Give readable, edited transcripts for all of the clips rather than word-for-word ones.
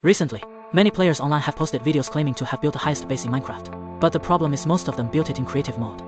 Recently, many players online have posted videos claiming to have built the highest base in Minecraft, but the problem is most of them built it in creative mode.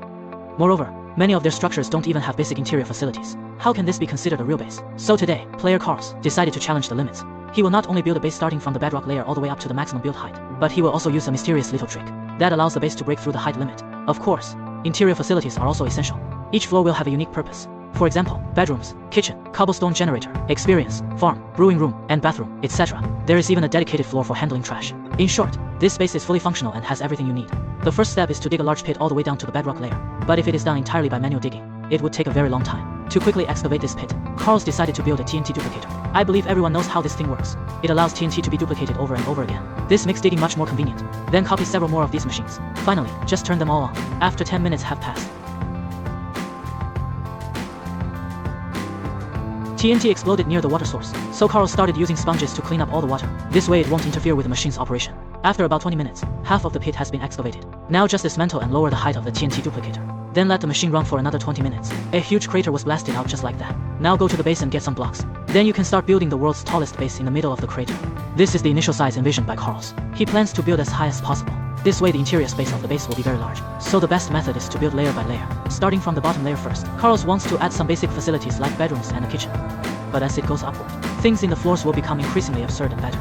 Moreover, many of their structures don't even have basic interior facilities. How can this be considered a real base? So today, player Carlos decided to challenge the limits. He will not only build a base starting from the bedrock layer all the way up to the maximum build height, but he will also use a mysterious little trick that allows the base to break through the height limit. Of course, interior facilities are also essential. Each floor will have a unique purpose. For example, bedrooms, kitchen, cobblestone generator, experience, farm, brewing room, and bathroom, etc. There is even a dedicated floor for handling trash. In short, this space is fully functional and has everything you need. The first step is to dig a large pit all the way down to the bedrock layer, but if it is done entirely by manual digging, it would take a very long time. To quickly excavate this pit, Carlos decided to build a TNT duplicator. I believe everyone knows how this thing works. It allows TNT to be duplicated over and over again. This makes digging much more convenient. Then copy several more of these machines. Finally, just turn them all on. After 10 minutes have passed, TNT exploded near the water source, so Carlos started using sponges to clean up all the water. This way it won't interfere with the machine's operation. After about 20 minutes, half of the pit has been excavated. Now just dismantle and lower the height of the TNT duplicator. Then let the machine run for another 20 minutes. A huge crater was blasted out just like that. Now go to the base and get some blocks. Then you can start building the world's tallest base in the middle of the crater. This is the initial size envisioned by Carlos. He plans to build as high as possible. This way the interior space of the base will be very large. So the best method is to build layer by layer. Starting from the bottom layer first, Carlos wants to add some basic facilities like bedrooms and a kitchen. But as it goes upward, things in the floors will become increasingly absurd and better.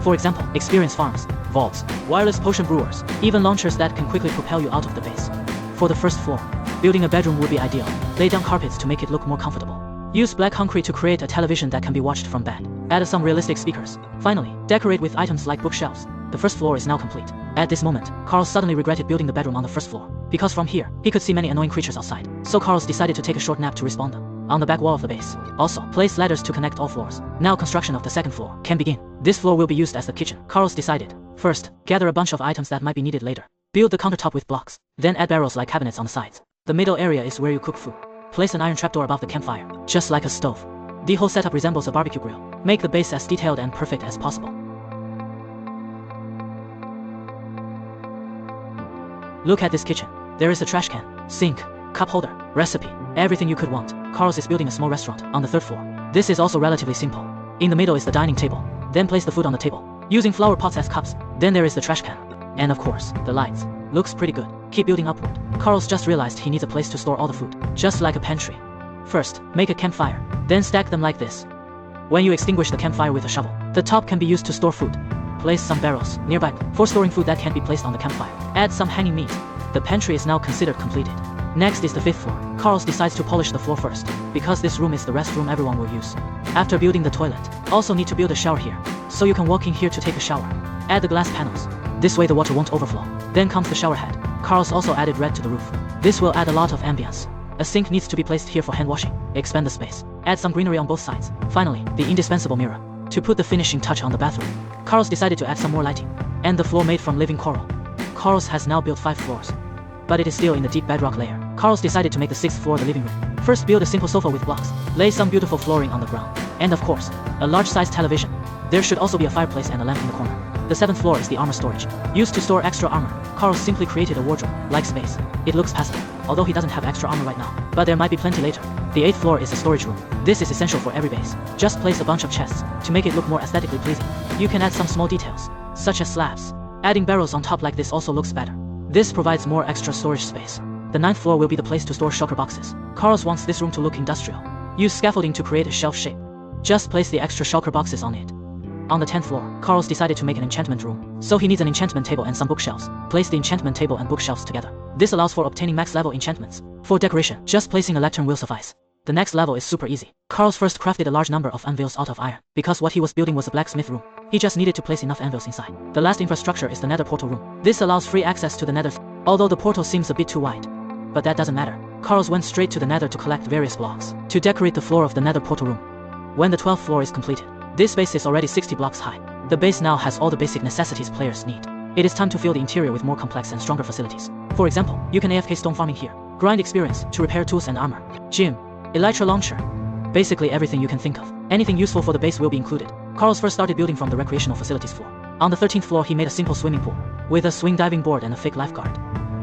For example, experience farms, vaults, wireless potion brewers, even launchers that can quickly propel you out of the base. For the first floor, building a bedroom would be ideal. Lay down carpets to make it look more comfortable. Use black concrete to create a television that can be watched from bed. Add some realistic speakers. Finally, decorate with items like bookshelves. The first floor is now complete. At this moment, Carlos suddenly regretted building the bedroom on the first floor, because from here, he could see many annoying creatures outside. So Carlos decided to take a short nap to respawn them on the back wall of the base. Also, place ladders to connect all floors. Now construction of the second floor can begin. This floor will be used as the kitchen. Carlos decided. First, gather a bunch of items that might be needed later. Build the countertop with blocks. Then add barrels like cabinets on the sides. The middle area is where you cook food. Place an iron trapdoor above the campfire, just like a stove. The whole setup resembles a barbecue grill. Make the base as detailed and perfect as possible. Look at this kitchen. There is a trash can, sink, cup holder, recipe, everything you could want. Carlos is building a small restaurant on the third floor. This is also relatively simple. In the middle is the dining table. Then place the food on the table, using flower pots as cups. Then there is the trash can. And of course, the lights. Looks pretty good. Keep building upward. Carlos just realized he needs a place to store all the food, just like a pantry. First, make a campfire. Then stack them like this. When you extinguish the campfire with a shovel, the top can be used to store food. Place some barrels nearby for storing food that can be placed on the campfire. Add some hanging meat. The pantry is now considered completed. Next is the fifth floor. Carlos decides to polish the floor first, because this room is the restroom everyone will use. After building the toilet, also need to build a shower here, so you can walk in here to take a shower. Add the glass panels. This way the water won't overflow. Then comes the shower head. Carlos also added red to the roof. This will add a lot of ambience. A sink needs to be placed here for hand washing. Expand the space. Add some greenery on both sides. Finally, the indispensable mirror to put the finishing touch on the bathroom. Carlos decided to add some more lighting. And the floor made from living coral. Carlos has now built 5 floors, but it is still in the deep bedrock layer. Carlos decided to make the 6th floor the living room. First, build a simple sofa with blocks. Lay some beautiful flooring on the ground. And of course, a large-sized television. There should also be a fireplace and a lamp in the corner. The 7th floor is the armor storage. Used to store extra armor. Carlos simply created a wardrobe-like space. It looks passable, although he doesn't have extra armor right now, but there might be plenty later. The 8th floor is the storage room. This is essential for every base. Just place a bunch of chests to make it look more aesthetically pleasing. You can add some small details, such as slabs. Adding barrels on top like this also looks better. This provides more extra storage space. The 9th floor will be the place to store shulker boxes. Carlos wants this room to look industrial. Use scaffolding to create a shelf shape. Just place the extra shulker boxes on it. On the 10th floor, Carlos decided to make an enchantment room, so he needs an enchantment table and some bookshelves. Place the enchantment table and bookshelves together. This allows for obtaining max level enchantments. For decoration, just placing a lectern will suffice. The next level is super easy. Carlos first crafted a large number of anvils out of iron, because what he was building was a blacksmith room. He just needed to place enough anvils inside. The last infrastructure is the nether portal room. This allows free access to the nether, although the portal seems a bit too wide. But that doesn't matter. Carlos went straight to the nether to collect various blocks to decorate the floor of the nether portal room. When the 12th floor is completed, this base is already 60 blocks high. The base now has all the basic necessities players need. It is time to fill the interior with more complex and stronger facilities. For example, you can AFK stone farming here. Grind experience to repair tools and armor. Gym. Elytra launcher. Basically everything you can think of. Anything useful for the base will be included. Carlos first started building from the recreational facilities floor. On the 13th floor he made a simple swimming pool with a swing diving board and a fake lifeguard.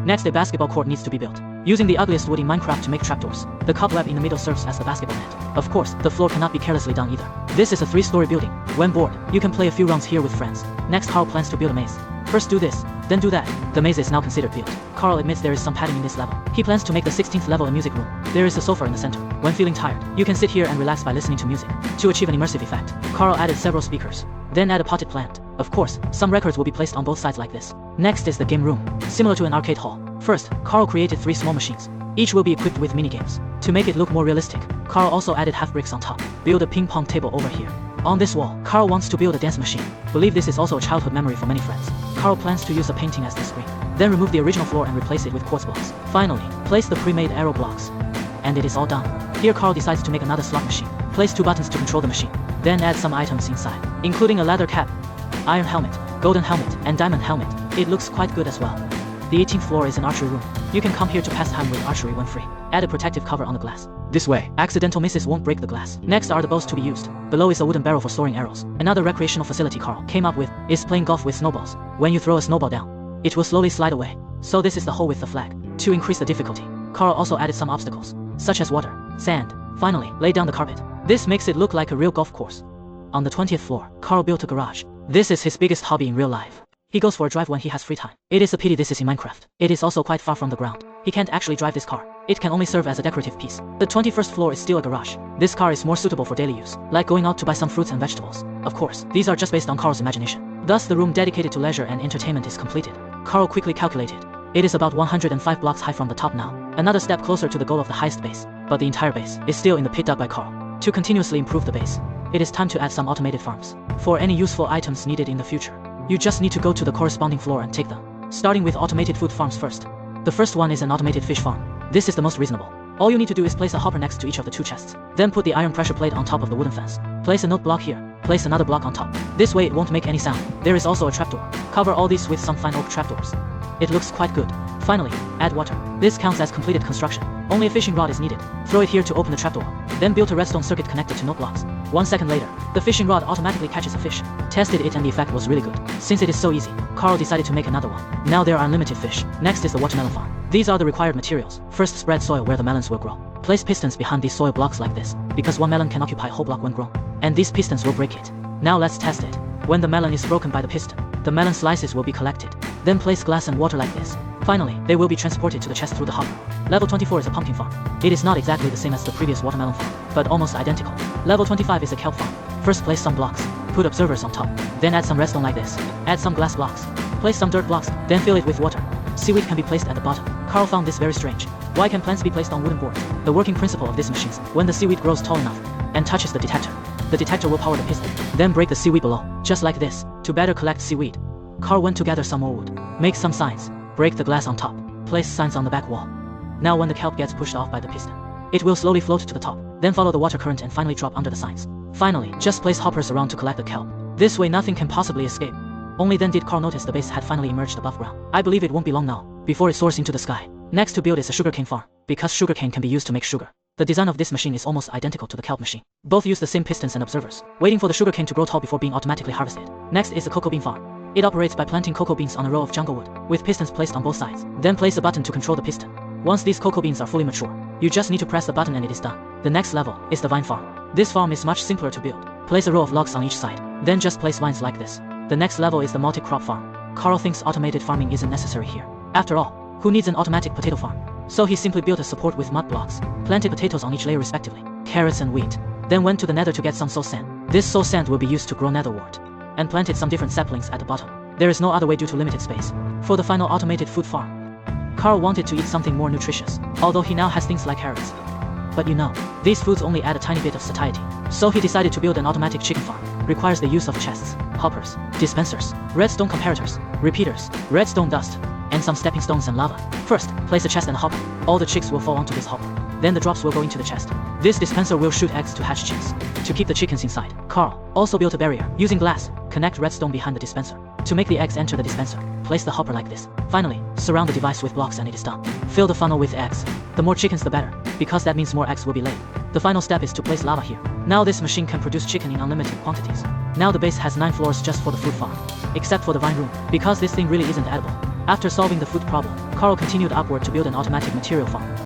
Next, a basketball court needs to be built. using the ugliest wood in Minecraft to make trapdoors. The cobweb in the middle serves as the basketball net. Of course, the floor cannot be carelessly done either. This is a 3-story building. When bored, you can play a few rounds here with friends. Next, Carl plans to build a maze. First do this, then do that. The maze is now considered built. Carl admits there is some padding in this level. He plans to make the 16th level a music room. There is a sofa in the center. When feeling tired, you can sit here and relax by listening to music. To achieve an immersive effect, Carl added several speakers. Then add a potted plant. Of course, some records will be placed on both sides like this. Next is the game room, similar to an arcade hall. First, Carl created 3 small machines. Each will be equipped with minigames. To make it look more realistic, Carl also added half bricks on top. Build a ping pong table over here. On this wall, Carl wants to build a dance machine. Believe this is also a childhood memory for many friends. Carl plans to use a painting as the screen. Then remove the original floor and replace it with quartz blocks. Finally, place the pre-made arrow blocks. And it is all done. Here Carl decides to make another slot machine. Place 2 buttons to control the machine. Then add some items inside, including a leather cap, iron helmet, golden helmet, and diamond helmet. It looks quite good as well. The 18th floor is an archery room. You can come here to pass time with archery when free. Add a protective cover on the glass. This way, accidental misses won't break the glass. Next are the bows to be used. Below is a wooden barrel for storing arrows. Another recreational facility Carl came up with is playing golf with snowballs. When you throw a snowball down, it will slowly slide away. So this is the hole with the flag. To increase the difficulty, Carl also added some obstacles, such as water, sand. Finally, lay down the carpet. This makes it look like a real golf course. On the 20th floor, Carl built a garage. This is his biggest hobby in real life. He goes for a drive when he has free time. It is a pity this is in Minecraft. It is also quite far from the ground. He can't actually drive this car. It can only serve as a decorative piece. The 21st floor is still a garage. This car is more suitable for daily use, like going out to buy some fruits and vegetables. Of course, these are just based on Carl's imagination. Thus, the room dedicated to leisure and entertainment is completed. Carl quickly calculated. It is about 105 blocks high from the top now. Another step closer to the goal of the highest base. But the entire base is still in the pit dug by Carl. To continuously improve the base, it is time to add some automated farms. For any useful items needed in the future, you just need to go to the corresponding floor and take them. Starting with automated food farms first. The first one is an automated fish farm. This is the most reasonable. All you need to do is place a hopper next to each of the 2 chests. Then put the iron pressure plate on top of the wooden fence. Place a note block here. Place another block on top. This way it won't make any sound. There is also a trapdoor. Cover all these with some fine oak trapdoors. It looks quite good. Finally, add water. This counts as completed construction. Only a fishing rod is needed. Throw it here to open the trapdoor. Then build a redstone circuit connected to note blocks. 1 second later, the fishing rod automatically catches a fish. Tested it and the effect was really good. Since it is so easy, Carl decided to make another one. Now there are unlimited fish. Next is the watermelon farm. These are the required materials. First, spread soil where the melons will grow. Place pistons behind these soil blocks like this, because one melon can occupy a whole block when grown. And these pistons will break it. Now let's test it. When the melon is broken by the piston, the melon slices will be collected. Then place glass and water like this. Finally, they will be transported to the chest through the hopper. Level 24 is a pumpkin farm. It is not exactly the same as the previous watermelon farm, but almost identical. Level 25 is a kelp farm. First place some blocks, put observers on top, then add some redstone like this. Add some glass blocks, place some dirt blocks, then fill it with water. Seaweed can be placed at the bottom. Carl found this very strange. Why can plants be placed on wooden boards? The working principle of this machine is when the seaweed grows tall enough and touches the detector will power the piston, then break the seaweed below, just like this. To better collect seaweed, Carl went to gather some more wood, make some signs, break the glass on top, place signs on the back wall. Now when the kelp gets pushed off by the piston, it will slowly float to the top, then follow the water current and finally drop under the signs. Finally, just place hoppers around to collect the kelp. This way nothing can possibly escape. Only then did Carl notice the base had finally emerged above ground. I believe it won't be long now before it soars into the sky. Next to build is a sugarcane farm, because sugarcane can be used to make sugar. The design of this machine is almost identical to the kelp machine. Both use the same pistons and observers, waiting for the sugarcane to grow tall before being automatically harvested. Next is the cocoa bean farm. It operates by planting cocoa beans on a row of jungle wood, with pistons placed on both sides. Then place a button to control the piston. Once these cocoa beans are fully mature, you just need to press the button and it is done. The next level is the vine farm. This farm is much simpler to build. Place a row of logs on each side, then just place vines like this. The next level is the multi-crop farm. Carl thinks automated farming isn't necessary here. After all, who needs an automatic potato farm? So he simply built a support with mud blocks, planted potatoes on each layer respectively, carrots and wheat, then went to the nether to get some soul sand. This soul sand will be used to grow netherwort, and planted some different saplings at the bottom. There is no other way due to limited space. For the final automated food farm, Carl wanted to eat something more nutritious, although he now has things like carrots. But you know, these foods only add a tiny bit of satiety. So he decided to build an automatic chicken farm. Requires the use of chests, hoppers, dispensers, redstone comparators, repeaters, redstone dust, and some stepping stones and lava. First, place a chest and a hopper. All the chicks will fall onto this hopper. Then the drops will go into the chest. This dispenser will shoot eggs to hatch chicks, to keep the chickens inside. Carl also built a barrier. Using glass, connect redstone behind the dispenser. To make the eggs enter the dispenser, place the hopper like this. Finally, surround the device with blocks and it is done. Fill the funnel with eggs. The more chickens the better, because that means more eggs will be laid. The final step is to place lava here. Now this machine can produce chicken in unlimited quantities. Now the base has 9 floors just for the food farm, except for the vine room, because this thing really isn't edible. After solving the food problem, Carl continued upward to build an automatic material farm.